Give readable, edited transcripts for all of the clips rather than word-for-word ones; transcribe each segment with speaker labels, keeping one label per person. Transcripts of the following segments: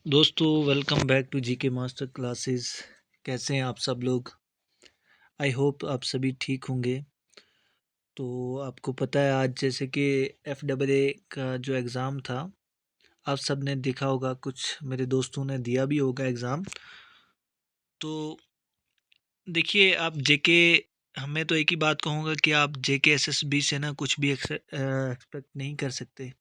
Speaker 1: दोस्तों welcome back to GK master classes. कैसे हैं आप सब लोग? आई होप आप सभी ठीक होंगे। तो आपको पता है आज जैसे कि एफ डबल ए का जो एग्ज़ाम था, आप सब ने देखा होगा, कुछ मेरे दोस्तों ने दिया भी होगा एग्ज़ाम। तो देखिए आप जेके, मैं तो एक ही बात कहूँगा कि आप जेके एसएसबी से ना कुछ भी एक्सपेक्ट नहीं कर सकते।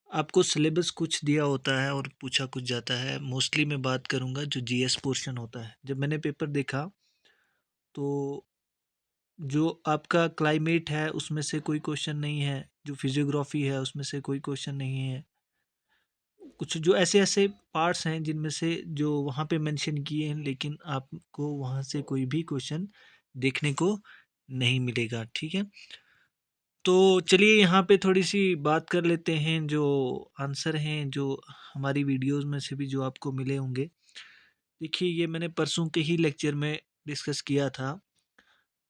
Speaker 1: आपको सिलेबस कुछ दिया होता है और पूछा कुछ जाता है। मोस्टली मैं बात करूँगा जो जीएस पोर्शन होता है। जब मैंने पेपर देखा तो जो आपका क्लाइमेट है उसमें से कोई क्वेश्चन नहीं है, जो फिजियोग्राफी है उसमें से कोई क्वेश्चन नहीं है। कुछ जो ऐसे ऐसे पार्ट्स हैं जिनमें से जो वहाँ पे मेंशन किए हैं, लेकिन आपको वहाँ से कोई भी क्वेश्चन देखने को नहीं मिलेगा। ठीक है, तो चलिए यहाँ पे थोड़ी सी बात कर लेते हैं। जो आंसर हैं जो हमारी वीडियोस में से भी जो आपको मिले होंगे, देखिए ये मैंने परसों के ही लेक्चर में डिस्कस किया था।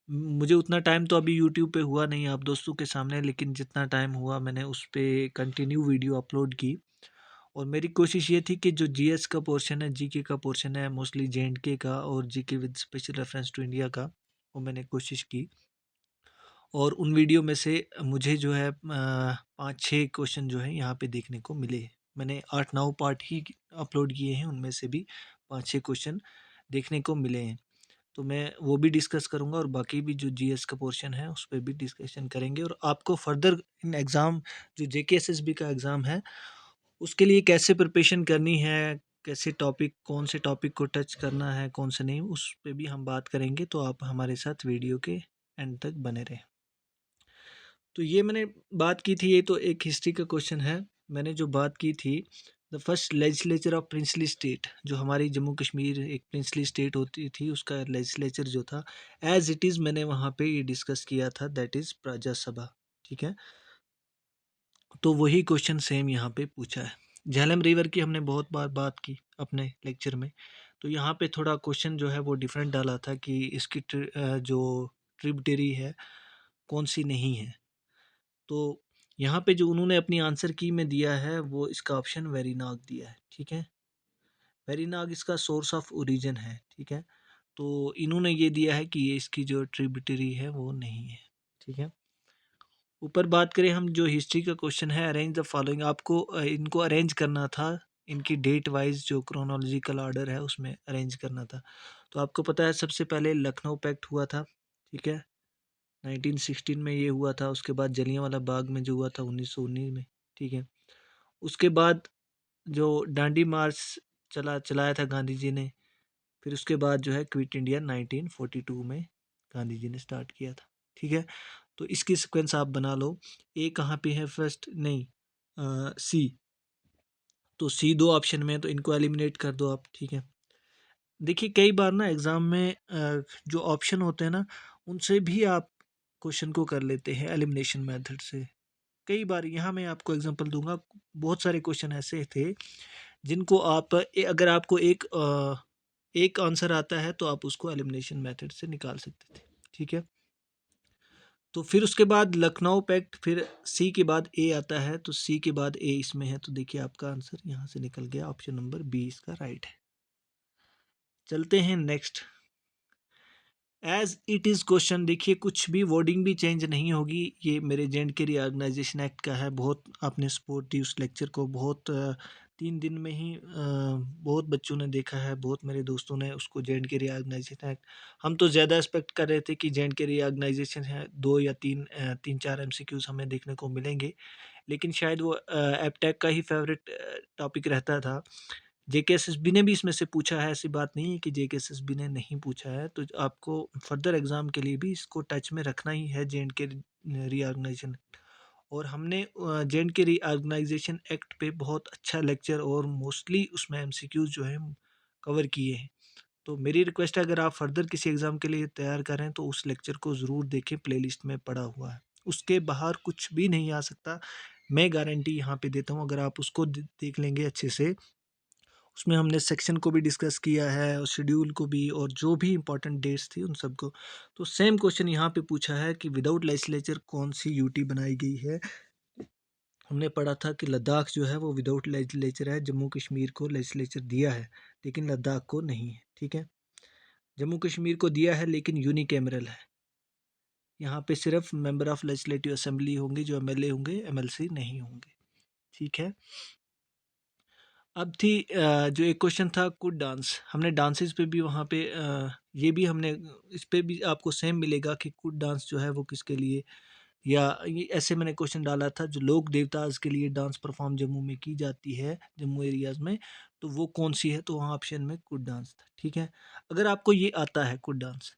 Speaker 1: मुझे उतना टाइम तो अभी यूट्यूब पे हुआ नहीं आप दोस्तों के सामने, लेकिन जितना टाइम हुआ मैंने उस पे कंटिन्यू वीडियो अपलोड की। और मेरी कोशिश ये थी कि जो जीएस का पोर्शन है, जीके का पोर्शन है, मोस्टली जेएंडके का और GK with special reference to India का, वो मैंने कोशिश की। और उन वीडियो में से मुझे जो है 5-6 क्वेश्चन जो है यहाँ पे देखने को मिले। मैंने 8-9 पार्ट ही अपलोड किए हैं, उनमें से भी 5-6 क्वेश्चन देखने को मिले हैं। तो मैं वो भी डिस्कस करूँगा और बाकी भी जो जीएस का पोर्शन है उस पे भी डिस्कशन करेंगे। और आपको फर्दर इन एग्ज़ाम, जो जेके एसएसबी का एग्ज़ाम है, उसके लिए कैसे प्रिपरेशन करनी है, कैसे टॉपिक, कौन से टॉपिक को टच करना है, कौन से नहीं, उस पे भी हम बात करेंगे। तो आप हमारे साथ वीडियो के एंड तक बने रहें। तो ये मैंने बात की थी, ये तो एक हिस्ट्री का क्वेश्चन है। मैंने जो बात की थी, the first legislature of princely state, जो हमारी जम्मू कश्मीर एक प्रिंसली स्टेट होती थी, उसका लेजिस्लेचर जो था एज इट इज़, मैंने वहाँ पे ये डिस्कस किया था, दैट इज़ प्रजा सभा। ठीक है, तो वही क्वेश्चन सेम यहाँ पे पूछा है। झेलम रिवर की हमने बहुत बार बात की अपने लेक्चर में, तो यहाँ पे थोड़ा क्वेश्चन जो है वो डिफरेंट डाला था कि इसकी जो ट्रिब्यूटरी है कौन सी नहीं है। तो यहाँ पे जो उन्होंने अपनी आंसर की में दिया है, वो इसका ऑप्शन वेरीनाग दिया है। ठीक है, वेरीनाग इसका सोर्स ऑफ ओरिजिन है। ठीक है, तो इन्होंने ये दिया है कि ये इसकी जो ट्रिब्यूटरी है वो नहीं है। ठीक है, ऊपर बात करें हम, जो हिस्ट्री का क्वेश्चन है, अरेंज द फॉलोइंग, आपको इनको अरेंज करना था, इनकी डेट वाइज जो क्रोनोलॉजिकल ऑर्डर है उसमें अरेंज करना था। तो आपको पता है सबसे पहले लखनऊ पैक्ट हुआ था। ठीक है, 1916 में ये हुआ था। उसके बाद जलियांवाला बाग में जो हुआ था 1919 में। ठीक है, उसके बाद जो डांडी मार्च चलाया था गांधी जी ने, फिर उसके बाद जो है क्विट इंडिया 1942 में गांधी जी ने स्टार्ट किया था। ठीक है, तो इसकी सिक्वेंस आप बना लो। ए कहाँ पे है फर्स्ट, नहीं सी, तो सी दो ऑप्शन में है, तो इनको एलिमिनेट कर दो आप। ठीक है, देखिए कई बार ना एग्ज़ाम में जो ऑप्शन होते हैं ना, उनसे भी आप क्वेश्चन को कर लेते हैं एलिमिनेशन मेथड से। कई बार यहाँ मैं आपको एग्जांपल दूंगा, बहुत सारे क्वेश्चन ऐसे थे जिनको आप अगर आपको एक आंसर आता है तो आप उसको एलिमिनेशन मेथड से निकाल सकते थे। ठीक है, तो फिर उसके बाद लखनऊ पैक्ट, फिर सी के बाद ए आता है, तो सी के बाद ए इसमें है, तो देखिए आपका आंसर यहाँ से निकल गया, ऑप्शन नंबर बी इसका राइट है। चलते हैं next. As it is question, देखिए कुछ भी वर्डिंग भी चेंज नहीं होगी। ये मेरे जेएंडके रीऑर्गेनाइजेशन एक्ट का है। बहुत आपने सपोर्ट दी उस लेक्चर को, बहुत 3 दिन में ही बहुत बच्चों ने देखा है, बहुत मेरे दोस्तों ने उसको, जेएंडके रीऑर्गेनाइजेशन एक्ट। हम तो ज़्यादा एक्सपेक्ट कर रहे थे कि जेएंडके रीऑर्गेनाइजेशन है, 2 या 3 4 एमसीक्यूज हमें देखने को मिलेंगे, लेकिन शायद वो एपटेक का ही फेवरेट टॉपिक रहता था। जेकेएसएसबी ने भी इसमें से पूछा है, ऐसी बात नहीं है कि जेकेएसएसबी ने नहीं पूछा है। तो आपको फर्दर एग्ज़ाम के लिए भी इसको टच में रखना ही है, जेएंडके रीऑर्गेनाइजेशन। और हमने जेएंडके रीऑर्गेनाइजेशन एक्ट पे बहुत अच्छा लेक्चर और मोस्टली उसमें एमसीक्यूज जो है कवर किए हैं। तो मेरी रिक्वेस्ट है, अगर आप फर्दर किसी एग्ज़ाम के लिए तैयार कर रहे हैं तो उस लेक्चर को ज़रूर देखें, प्लेलिस्ट में पड़ा हुआ है। उसके बाहर कुछ भी नहीं आ सकता, मैं गारंटी यहाँ पे देता हूँ। अगर आप उसको देख लेंगे अच्छे से, उसमें हमने सेक्शन को भी डिस्कस किया है और शेड्यूल को भी, और जो भी इंपॉर्टेंट डेट्स थी उन सबको। तो सेम क्वेश्चन यहाँ पे पूछा है कि विदाउट लेजिस्लेचर कौन सी यूटी बनाई गई है। हमने पढ़ा था कि लद्दाख जो है वो विदाउट लेजिस्लेचर है, जम्मू कश्मीर को लेजिस्लेचर दिया है लेकिन लद्दाख को नहीं है। ठीक है, जम्मू कश्मीर को दिया है लेकिन यूनिकैमरल है, यहाँ पे सिर्फ मेंबर ऑफ लेजिस्लेटिव असेंबली होंगे, जो एमएलए होंगे, एमएलसी नहीं होंगे। ठीक है, अब थी जो एक क्वेश्चन था कुड डांस, हमने डांसेस पे भी वहाँ पे ये भी हमने इस पे भी आपको सेम मिलेगा कि कुड डांस जो है वो किसके लिए, या ये ऐसे मैंने क्वेश्चन डाला था जो लोक देवताज के लिए डांस परफॉर्म जम्मू में की जाती है, जम्मू एरियाज में, तो वो कौन सी है, तो वहाँ ऑप्शन में कुड डांस था। ठीक है, अगर आपको ये आता है कुड डांस,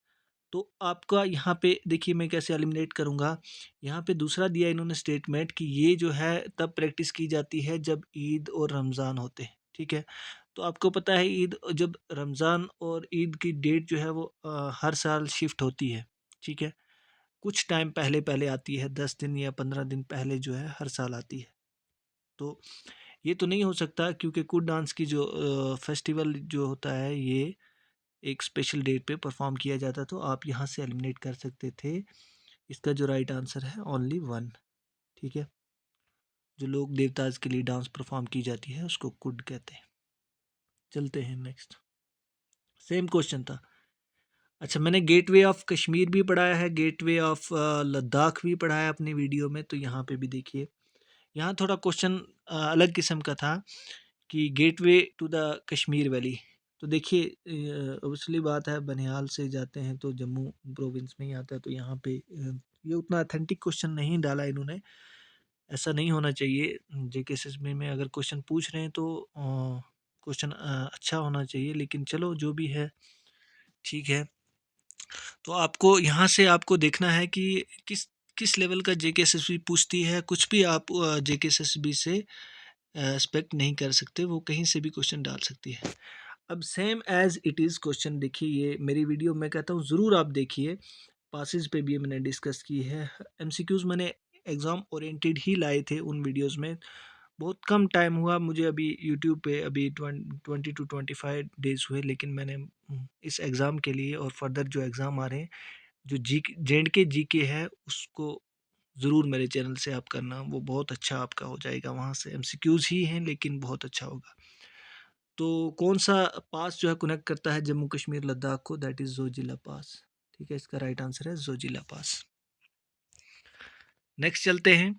Speaker 1: तो आपका यहाँ पे देखिए मैं कैसे एलिमिनेट करूँगा। यहाँ पे दूसरा दिया इन्होंने स्टेटमेंट कि ये जो है तब प्रैक्टिस की जाती है जब ईद और रमज़ान होते हैं। ठीक है, तो आपको पता है ईद जब रमज़ान और ईद की डेट जो है वो हर साल शिफ्ट होती है। ठीक है, कुछ टाइम पहले पहले आती है, 10 दिन या 15 दिन पहले जो है हर साल आती है। तो ये तो नहीं हो सकता क्योंकि कुड डांस की जो फेस्टिवल जो होता है ये एक स्पेशल डेट पे परफॉर्म किया जाता, तो आप यहाँ से एलिमिनेट कर सकते थे। इसका जो राइट आंसर है ओनली वन। ठीक है, जो लोक देवताज के लिए डांस परफॉर्म की जाती है उसको कुड कहते हैं। चलते हैं नेक्स्ट, सेम क्वेश्चन था। अच्छा, मैंने गेटवे ऑफ कश्मीर भी पढ़ाया है, गेटवे ऑफ लद्दाख भी पढ़ाया अपनी वीडियो में, तो यहाँ पे भी देखिए, यहाँ थोड़ा क्वेश्चन अलग किस्म का था कि gateway to the Kashmir valley. तो देखिए ऑब्वियसली बात है, बनिहाल से जाते हैं तो जम्मू प्रोविंस में ही आता है, तो यहाँ पे ये उतना अथेंटिक क्वेश्चन नहीं डाला इन्होंने, ऐसा नहीं होना चाहिए। जेकेएसएस में अगर क्वेश्चन पूछ रहे हैं तो क्वेश्चन अच्छा होना चाहिए, लेकिन चलो जो भी है ठीक है। तो आपको यहाँ से आपको देखना है कि किस किस लेवल का जेकेएसएसबी पूछती है। कुछ भी आप जेकेएसएसबी से एक्सपेक्ट नहीं कर सकते, वो कहीं से भी क्वेश्चन डाल सकती है। अब same as it is question देखिए, ये मेरी वीडियो मैं कहता हूँ ज़रूर आप देखिए, पासेज पे भी मैंने डिस्कस की है, एमसीक्यूज़ मैंने एग्ज़ाम ओरिएंटेड ही लाए थे उन वीडियोस में। बहुत कम टाइम हुआ मुझे अभी यूट्यूब पे, अभी 20 to 25 डेज़ हुए, लेकिन मैंने इस एग्ज़ाम के लिए और फर्दर जो एग्ज़ाम आ रहे हैं, जो जेएंडके जीके है उसको ज़रूर मेरे चैनल से आप करना, वो बहुत अच्छा आपका हो जाएगा। वहाँ से एमसीक्यूज़ ही हैं लेकिन बहुत अच्छा होगा। तो कौन सा पास जो है कनेक्ट करता है जम्मू कश्मीर लद्दाख को, दैट इज़ जोजिला पास। ठीक है, इसका राइट आंसर है जोजिला पास। नेक्स्ट चलते हैं,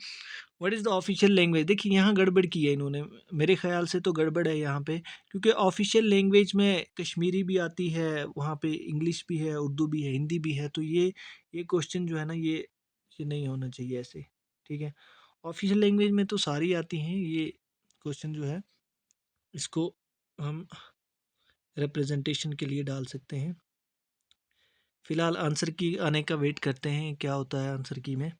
Speaker 1: what is the official language. देखिए यहाँ गड़बड़ की है इन्होंने, मेरे ख्याल से तो गड़बड़ है यहाँ पे, क्योंकि ऑफिशियल लैंग्वेज में कश्मीरी भी आती है, वहाँ पे इंग्लिश भी है, उर्दू भी है, हिंदी भी है, तो ये क्वेश्चन जो है ना ये नहीं होना चाहिए ऐसे। ठीक है, ऑफिशियल लैंग्वेज में तो सारी आती हैं, ये क्वेश्चन जो है इसको हम रिप्रेजेंटेशन के लिए डाल सकते हैं। फिलहाल आंसर की आने का वेट करते हैं, क्या होता है आंसर की में।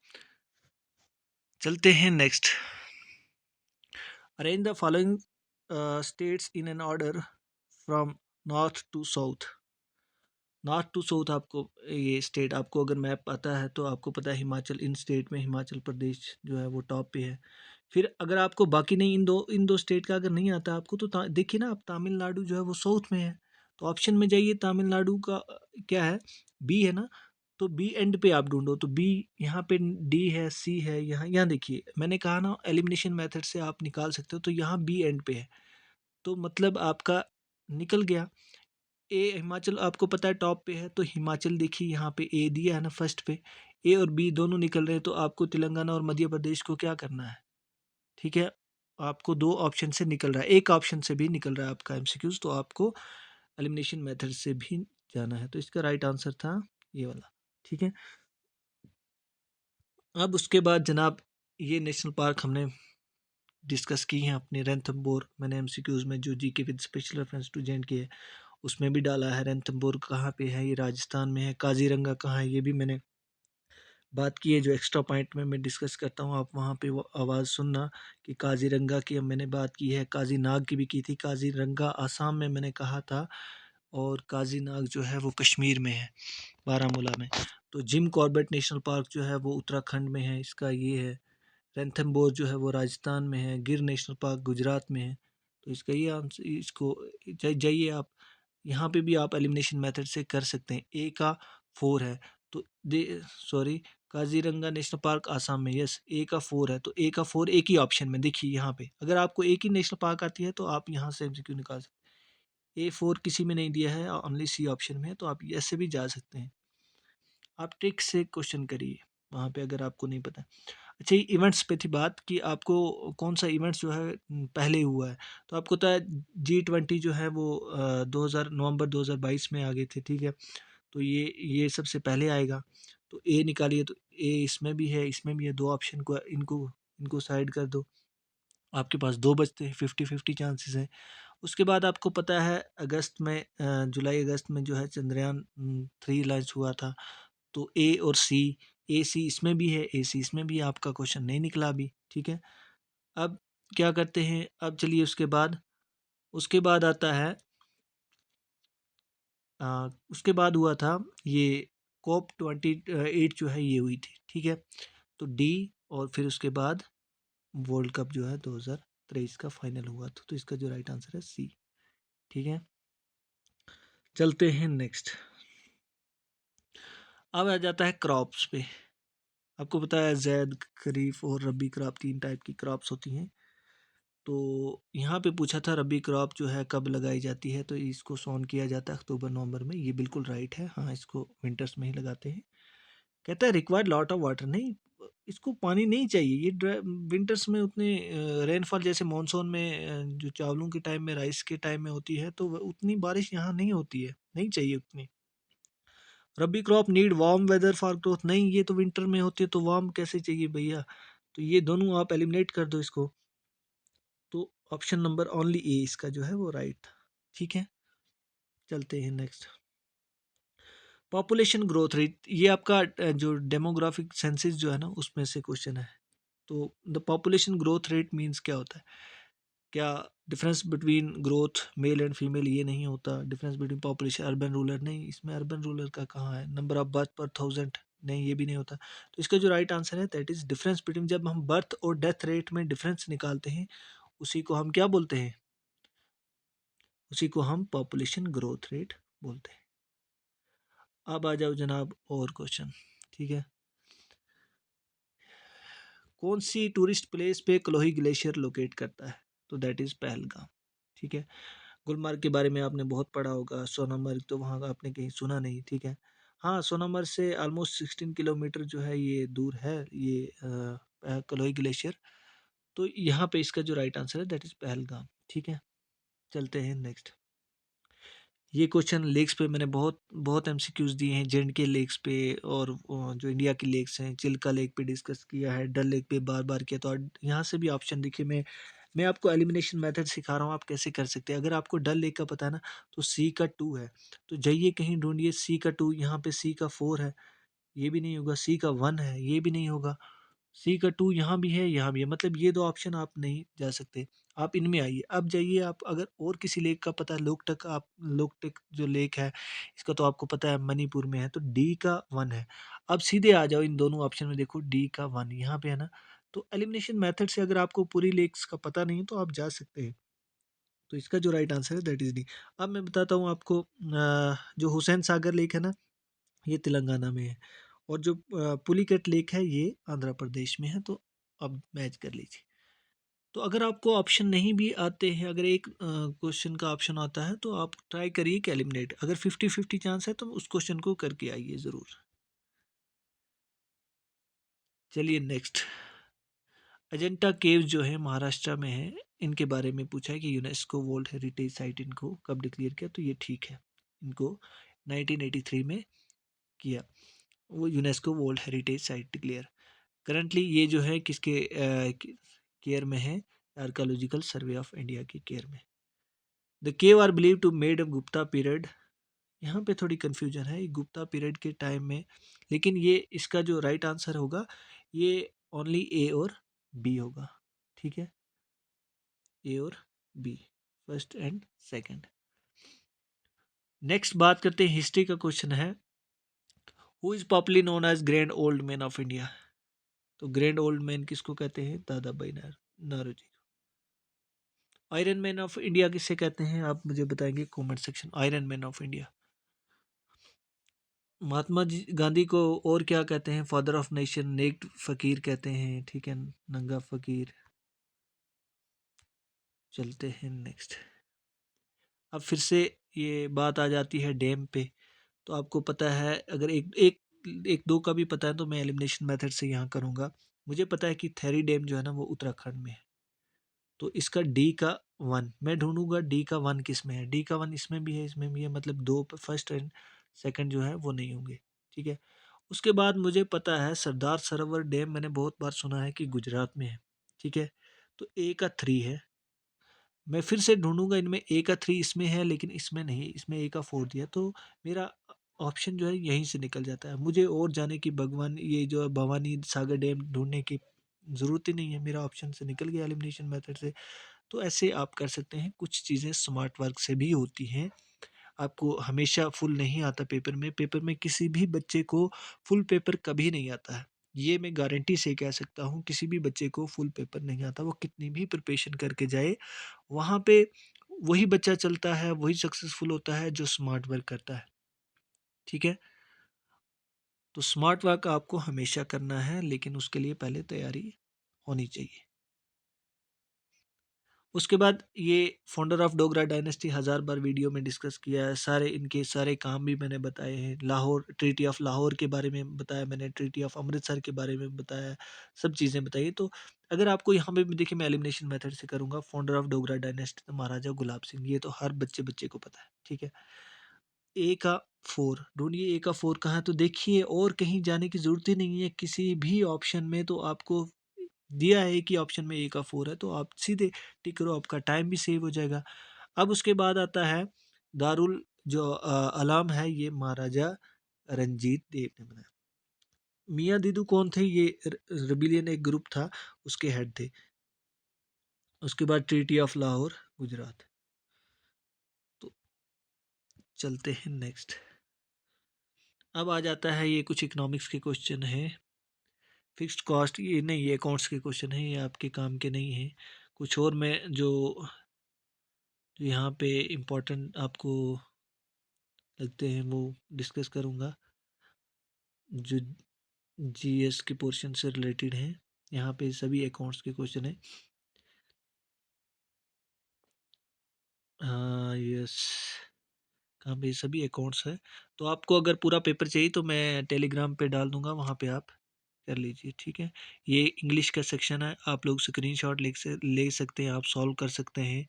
Speaker 1: चलते हैं next, arrange the following states in an order from north to south. North to south आपको ये स्टेट, आपको अगर मैप पता है तो आपको पता है हिमाचल, इन स्टेट में हिमाचल प्रदेश जो है वो टॉप पे है। फिर अगर आपको बाकी नहीं, इन दो स्टेट का अगर नहीं आता आपको, तो देखिए ना, आप तमिलनाडु जो है वो साउथ में है, तो ऑप्शन में जाइए, तमिलनाडु का क्या है, बी है ना, तो बी एंड पे आप ढूंढो, तो बी यहाँ पे, डी है, सी है, यहाँ यहाँ देखिए मैंने कहा ना एलिमिनेशन मेथड से आप निकाल सकते हो, तो यहाँ बी एंड पे है, तो मतलब आपका निकल गया। ए हिमाचल आपको पता है टॉप पे है, तो हिमाचल देखिए यहाँ पे ए दिया है ना फर्स्ट पे, ए और बी दोनों निकल रहे हैं, तो आपको तेलंगाना और मध्य प्रदेश को क्या करना है। ठीक है, आपको दो ऑप्शन से निकल रहा है, एक ऑप्शन से भी निकल रहा है आपका एमसीक्यूज, तो आपको एलिमिनेशन मेथड से भी जाना है, तो इसका राइट आंसर था ये वाला। ठीक है, अब उसके बाद जनाब ये नेशनल पार्क हमने डिस्कस की हैं अपने रणथंभौर, मैंने एमसीक्यूज में जो GK with special reference to J and K है उसमें भी डाला है। रणथंभौर कहाँ पे है, ये राजस्थान में है। काजीरंगा कहाँ है, ये भी मैंने बात की है, जो एक्स्ट्रा पॉइंट में मैं डिस्कस करता हूँ, आप वहाँ पे वो आवाज़ सुनना कि काजीरंगा की मैंने बात की है, काजी नाग की भी की थी। काजीरंगा आसाम में मैंने कहा था, और काजी नाग जो है वो कश्मीर में है, बारामूला में। तो जिम कॉर्बेट नेशनल पार्क जो है वो उत्तराखंड में है, इसका ये है। रणथंभौर जो है वो राजस्थान में है। गिर नेशनल पार्क गुजरात में है, तो इसका ये आंसर, इसको जाइए आप, यहाँ पे भी आप एलिमिनेशन मेथड से कर सकते हैं। ए का 4 है, तो they sorry Kaziranga national park Assam में, यस ए का 4 है, तो ए का 4 एक ही ऑप्शन में देखिए यहाँ पे, अगर आपको एक ही नेशनल पार्क आती है तो आप यहाँ से एमसीक्यू निकाल सकते हैं। ए 4 किसी में नहीं दिया है, ओनली सी ऑप्शन में है, तो आप ऐसे भी जा सकते हैं। आप ट्रिक से क्वेश्चन करिए वहाँ पे अगर आपको नहीं पता। अच्छा, ये इवेंट्स पे थी बात कि आपको कौन सा इवेंट्स जो है पहले हुआ है, तो आपको पता है G20 जो है वो 2000 नवंबर 2022 में आ गए थे, ठीक है। तो ये सबसे पहले आएगा, तो ए निकालिए, तो ए इसमें भी है, इसमें भी है, दो ऑप्शन को इनको इनको साइड कर दो, आपके पास दो बचते हैं, 50-50 चांसेस है। उसके बाद आपको पता है अगस्त में जुलाई अगस्त में जो है चंद्रयान 3 लॉन्च हुआ था, तो ए और सी, ए सी इसमें भी है, ए सी इसमें भी है, आपका क्वेश्चन नहीं निकला अभी, ठीक है। अब क्या करते हैं, अब चलिए उसके बाद आता है उसके बाद हुआ था ये COP28 जो है ये हुई थी, ठीक है। तो डी, और फिर उसके बाद वर्ल्ड कप जो है 2023 का फाइनल हुआ था, तो इसका जो राइट आंसर है सी, ठीक है। चलते हैं नेक्स्ट। अब आ जाता है क्रॉप्स पे। आपको पता है जैद, खरीफ और रबी क्रॉप 3 टाइप की क्रॉप्स होती हैं। तो यहाँ पे पूछा था रबी क्रॉप जो है कब लगाई जाती है, तो इसको सोन किया जाता है अक्टूबर नवंबर में, ये बिल्कुल राइट है। हाँ, इसको विंटर्स में ही लगाते हैं। कहता है रिक्वायर्ड लॉट ऑफ वाटर, नहीं, इसको पानी नहीं चाहिए, ये विंटर्स में उतने रेनफॉल जैसे मानसून में जो चावलों के टाइम में, राइस के टाइम में होती है, तो उतनी बारिश यहाँ नहीं होती है, नहीं चाहिए उतनी। Rabi crop need warm weather for growth, नहीं, ये तो विंटर में होती है, तो वार्म कैसे चाहिए भैया, तो ये दोनों आप एलिमिनेट कर दो इसको। तो ऑप्शन नंबर ओनली ए इसका जो है वो राइट था, ठीक है। चलते हैं नेक्स्ट। पॉपुलेशन ग्रोथ रेट, ये आपका जो डेमोग्राफिक सेंसस जो है ना उसमें से क्वेश्चन है। तो the population growth rate means क्या होता है, क्या difference between growth male and female, ये नहीं होता। Difference between population urban rural, नहीं, इसमें अर्बन रूरल का कहाँ है। नंबर ऑफ बर्थ पर 1000, नहीं, ये भी नहीं होता। तो इसका जो राइट आंसर है दैट इज डिफरेंस बिटवीन, जब हम बर्थ और डेथ रेट में डिफरेंस निकालते हैं उसी को हम क्या बोलते हैं, उसी को हम पॉपुलेशन ग्रोथ रेट बोलते हैं। अब आ जाओ जनाब और क्वेश्चन, ठीक है। कौन सी टूरिस्ट प्लेस पे कलोही ग्लेशियर लोकेट करता है, तो दैट इज पहलगाम, ठीक है। गुलमर्ग के बारे में आपने बहुत पढ़ा होगा, सोनामर्ग तो वहाँ का आपने कहीं सुना नहीं, ठीक है। हाँ, सोनामर्ग से ऑलमोस्ट 16 किलोमीटर जो है ये दूर है, ये कलोही ग्लेशियर। तो यहाँ पे इसका जो राइट आंसर है दैट इज पहलगाम, ठीक है। चलते हैं नेक्स्ट। ये क्वेश्चन लेक्स पे मैंने बहुत बहुत एमसीक्यूज दिए हैं, जेंड के लेक्स पे, और जो इंडिया की लेक्स हैं, चिल्का लेक पे डिस्कस किया है, डल लेक पे बार बार किया, तो यहाँ से भी ऑप्शन देखिए, मैं आपको एलिमिनेशन मेथड सिखा रहा हूँ, आप कैसे कर सकते हैं। अगर आपको डल लेक का पता है ना, तो सी का 2 है, तो जाइए कहीं ढूंढिए सी का 2, यहाँ पे सी का 4 है, ये भी नहीं होगा। सी का 1 है, ये भी नहीं होगा। सी का 2 यहाँ भी है, यहाँ भी है, मतलब ये दो ऑप्शन आप नहीं जा सकते। आप इनमें आइए, अब जाइए आप, अगर और किसी लेक का पता है, लोकटक, आप लोकटक जो लेक है इसका तो आपको पता है मणिपुर में है, तो डी का 1 है। अब सीधे आ जाओ इन दोनों ऑप्शन में, देखो डी का 1 यहाँ पे है ना। तो एलिमिनेशन मेथड से अगर आपको पूरी लेक्स का पता नहीं है तो आप जा सकते हैं। तो इसका जो राइट आंसर है दैट इज डी। अब मैं बताता हूँ आपको, जो हुसैन सागर लेक है ना, ये तेलंगाना में है, और जो पुलिकट लेक है ये आंध्र प्रदेश में है। तो अब मैच कर लीजिए। तो अगर आपको ऑप्शन नहीं भी आते हैं, अगर एक क्वेश्चन का ऑप्शन आता है तो आप ट्राई करिए कि एलिमिनेट, अगर 50-50 चांस है तो उस क्वेश्चन को करके आइए ज़रूर। चलिए नेक्स्ट। अजंता केव्स जो है महाराष्ट्र में है, इनके बारे में पूछा है कि यूनेस्को वर्ल्ड हेरिटेज साइट इनको कब डिक्लेयर किया, तो ये ठीक है, इनको 1983 में किया, वो UNESCO world heritage site declare. Currently ये जो है किसके केयर में है, आर्कोलॉजिकल सर्वे ऑफ इंडिया की केयर में। The cave are believe to made of Gupta period, यहाँ पे थोड़ी कन्फ्यूजन है, गुप्ता पीरियड के टाइम में, लेकिन ये इसका जो राइट आंसर होगा ये ओनली ए और बी होगा, ठीक है, ए और B, first and second. Next बात करते हैं हिस्ट्री का क्वेश्चन है, who is popularly known as grand old man of India, तो ग्रैंड ओल्ड मैन किसको कहते हैं, Dadabhai Naoroji. Iron man of India किसे कहते हैं, आप मुझे बताएंगे comment section, iron man of India. Mahatma ji Gandhi को और क्या कहते हैं? फादर ऑफ नेशन, नेक्ड फकीर कहते हैं, ठीक है, नंगा फकीर। चलते हैं नेक्स्ट। अब फिर से ये बात आ जाती है डैम पे। तो आपको पता है, अगर एक एक एक दो का भी पता है तो मैं एलिमिनेशन मेथड से यहाँ करूँगा। मुझे पता है कि थेरी डैम जो है ना वो उत्तराखंड में है, तो इसका डी का वन मैं ढूंढूंगा। डी का वन किस में है? डी का वन इसमें भी है, इसमें भी है, मतलब दो फर्स्ट एंड सेकंड जो है वो नहीं होंगे, ठीक है। उसके बाद मुझे पता है सरदार सरोवर डैम मैंने बहुत बार सुना है कि गुजरात में है, ठीक है। तो ए का थ्री है। मैं फिर से ढूंढूंगा इनमें, ए का थ्री इसमें है लेकिन इसमें नहीं, इसमें ए का फोर दिया, तो मेरा ऑप्शन जो है यहीं से निकल जाता है। मुझे और जाने की भगवान ये जो है भवानी सागर डैम ढूंढने की ज़रूरत ही नहीं है, मेरा ऑप्शन से निकल गया एलिमिनेशन मेथड से। तो ऐसे आप कर सकते हैं, कुछ चीज़ें स्मार्ट वर्क से भी होती हैं। आपको हमेशा फुल नहीं आता पेपर में, पेपर में किसी भी बच्चे को फुल पेपर कभी नहीं आता है। ये मैं गारंटी से कह सकता हूँ, किसी भी बच्चे को फुल पेपर नहीं आता, वो कितनी भी प्रिपरेशन करके जाए, वहाँ पे वही बच्चा चलता है, वही सक्सेसफुल होता है जो स्मार्ट वर्क करता है, ठीक है। तो स्मार्ट वर्क आपको हमेशा करना है, लेकिन उसके लिए पहले तैयारी होनी चाहिए। उसके बाद ये founder of Dogra dynasty 1000 bar video में डिस्कस किया है, सारे इनके सारे काम भी मैंने बताए हैं। लाहौर, ट्रीटी ऑफ लाहौर के बारे में बताया मैंने, ट्रीटी ऑफ अमृतसर के बारे में बताया, सब चीज़ें बताई। तो अगर आपको यहाँ पे भी देखिए, मैं एलिमिनेशन मेथड से करूँगा। फाउंडर ऑफ डोगरा डायनेस्टी तो महाराजा गुलाब सिंह, ये तो हर बच्चे बच्चे को पता है, ठीक है। ए का फोर ढूंढिए, ए का फोर कहाँ है? तो देखिए, और कहीं जाने की जरूरत ही नहीं है, किसी भी ऑप्शन में तो आपको दिया है कि ऑप्शन में ए का फोर है, तो आप सीधे टिक करो, आपका टाइम भी सेव हो जाएगा। अब उसके बाद आता है दारुल जो अलाम है, ये महाराजा रंजीत देव ने बनाया। मियाँ दीदू कौन थे? ये रिबिलियन एक ग्रुप था, उसके हेड थे। उसके बाद ट्रीटी ऑफ लाहौर, गुजरात। तो चलते हैं नेक्स्ट। अब आ जाता है, ये कुछ इकोनॉमिक्स के क्वेश्चन हैं। फिक्स्ड कॉस्ट, ये नहीं, ये अकाउंट्स के क्वेश्चन हैं, ये आपके काम के नहीं हैं। कुछ और मैं जो यहाँ पे इम्पोर्टेंट आपको लगते हैं वो डिस्कस करूँगा, जो जीएस के पोर्शन से रिलेटेड हैं। यहाँ पे सभी अकाउंट्स के क्वेश्चन हैं। हाँ, यस, कहाँ पे सभी अकाउंट्स है। तो आपको अगर पूरा पेपर चाहिए तो मैं टेलीग्राम पे डाल दूंगा, वहाँ पे आप कर लीजिए, ठीक है। ये इंग्लिश का सेक्शन है, आप लोग स्क्रीनशॉट ले सकते हैं, आप सॉल्व कर सकते हैं,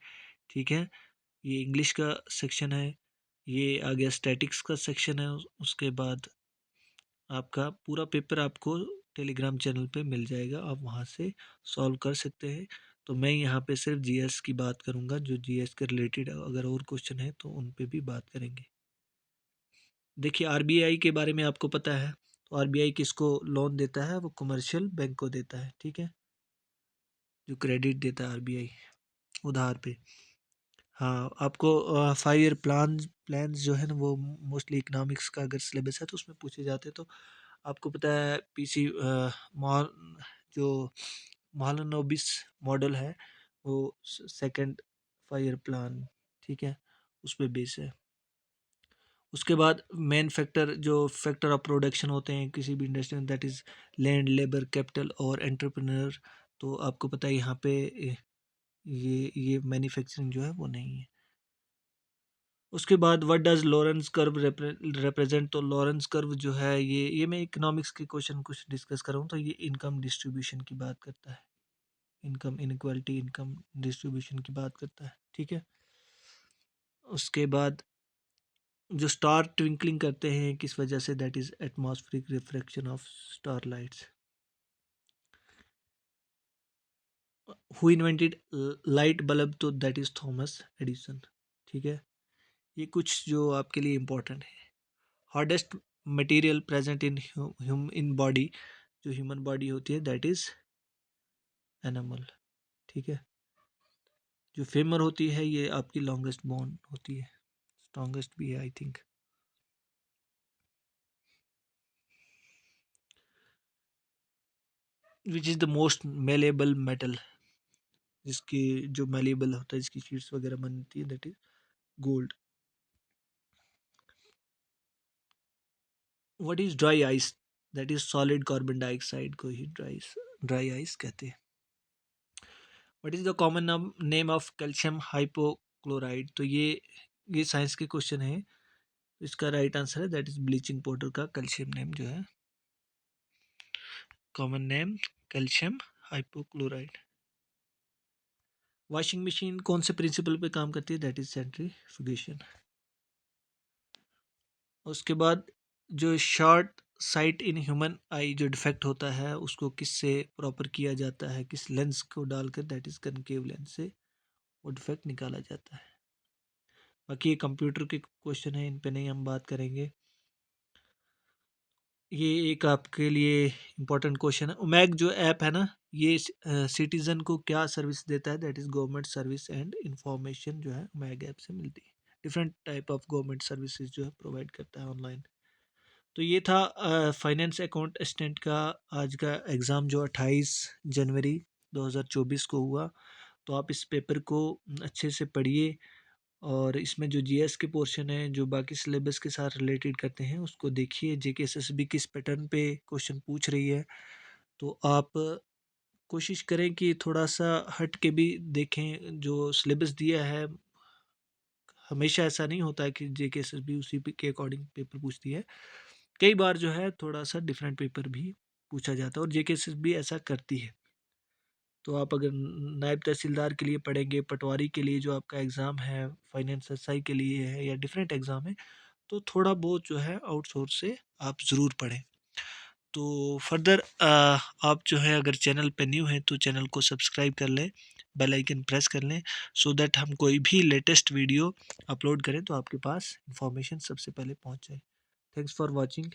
Speaker 1: ठीक है। ये इंग्लिश का सेक्शन है। ये आ गया स्टैटिक्स का सेक्शन है। उसके बाद आपका पूरा पेपर आपको टेलीग्राम चैनल पे मिल जाएगा, आप वहाँ से सॉल्व कर सकते हैं। तो मैं यहाँ पे सिर्फ जीएस की बात करूँगा, जो जीएस के रिलेटेड अगर और क्वेश्चन है तो उन पे भी बात करेंगे। देखिए, आरबीआई के बारे में आपको पता है, तो आरबीआई किसको लोन देता है? वो कमर्शियल बैंक को देता है, ठीक है, जो क्रेडिट देता है आरबीआई उधार पे। हाँ, आपको 5 ईयर प्लान जो है ना, वो मोस्टली इकोनॉमिक्स का अगर सिलेबस है तो उसमें पूछे जाते हैं। तो आपको पता है पीसी मॉल जो महालनोबिस मॉडल है, वो सेकंड 5 ईयर प्लान, ठीक है, उस पे बेस है। उसके बाद मेन फैक्टर, जो फैक्टर ऑफ प्रोडक्शन होते हैं किसी भी इंडस्ट्री में, that is land, labour, capital और एंटरप्रेन्योर। तो आपको पता है यहाँ पे ये मैन्युफैक्चरिंग जो है वो नहीं है। उसके बाद what does Lawrence curve represent? तो लॉरेंस कर्व जो है, ये मैं इकोनॉमिक्स के क्वेश्चन कुछ डिस्कस कर रहा हूँ, तो ये इनकम डिस्ट्रीब्यूशन की बात करता है, इनकम इनक्वालिटी, इनकम डिस्ट्रीब्यूशन की बात करता है, ठीक है। उसके बाद जो स्टार ट्विंकलिंग करते हैं किस वजह से, that is atmospheric refraction of star lights. Who invented light bulb? तो दैट इज थॉमस एडिसन, ठीक है। ये कुछ जो आपके लिए इम्पोर्टेंट है। Hardest material present in body, जो ह्यूमन बॉडी होती है, दैट इज एनिमल, ठीक है। जो फेमर होती है, ये आपकी लॉन्गेस्ट बोन होती है, स्ट्रॉन्गेस्ट भी है I think. Which is the most malleable metal? जिसकी जो मेलेबल होता है, जिसकी शीट्स वगैरह बनती है, that is gold. What is dry ice? That is solid carbon dioxide को ही ड्राई आइस कहते हैं। What is the common name of calcium hypochloride? तो ये साइंस के क्वेश्चन है। इसका राइट आंसर है दैट इज ब्लीचिंग पाउडर का कैल्शियम नेम जो है, common name calcium hypochloride. Washing machine कौन से प्रिंसिपल पे काम करती है? That is centrifugation. उसके बाद जो शॉर्ट साइट इन ह्यूमन आई जो डिफेक्ट होता है उसको किससे प्रॉपर किया जाता है? किस लेंस को डालकर? दैट इज कनकेव लेंस से वो डिफेक्ट निकाला जाता है। बाकी ये कंप्यूटर के क्वेश्चन है, इन पे नहीं हम बात करेंगे। ये एक आपके लिए इम्पोर्टेंट क्वेश्चन है। उमैग जो ऐप है ना, ये सिटीजन को क्या सर्विस देता है? That is government service and information जो है उमैग ऐप से मिलती है। Different type of government services जो है प्रोवाइड करता है ऑनलाइन। तो ये था फाइनेंस अकाउंट असिस्टेंट का आज का एग्ज़ाम जो 28 जनवरी 2024 को हुआ। तो आप इस पेपर को अच्छे से पढ़िए और इसमें जो जीएस के पोर्शन है जो बाकी सिलेबस के साथ रिलेटेड करते हैं उसको देखिए। जेके एसएसबी किस पैटर्न पे क्वेश्चन पूछ रही है, तो आप कोशिश करें कि थोड़ा सा हट के भी देखें। जो सिलेबस दिया है हमेशा ऐसा नहीं होता है कि जेके एसएसबी उसी के अकॉर्डिंग पेपर पूछती है। कई बार जो है थोड़ा सा डिफरेंट पेपर भी पूछा जाता है और जेके एसएसबी ऐसा करती है। तो आप अगर नायब तहसीलदार के लिए पढ़ेंगे, पटवारी के लिए जो आपका एग्ज़ाम है, फाइनेंस एसआई के लिए है या डिफरेंट एग्ज़ाम है, तो थोड़ा बहुत जो है आउटसोर्स से आप ज़रूर पढ़ें। तो फर्दर आप जो है अगर चैनल पे न्यू हैं तो चैनल को सब्सक्राइब कर लें, बेल आइकन प्रेस कर लें, सो दैट हम कोई भी लेटेस्ट वीडियो अपलोड करें तो आपके पास इन्फॉर्मेशन सबसे पहले पहुंच जाए। Thanks for watching.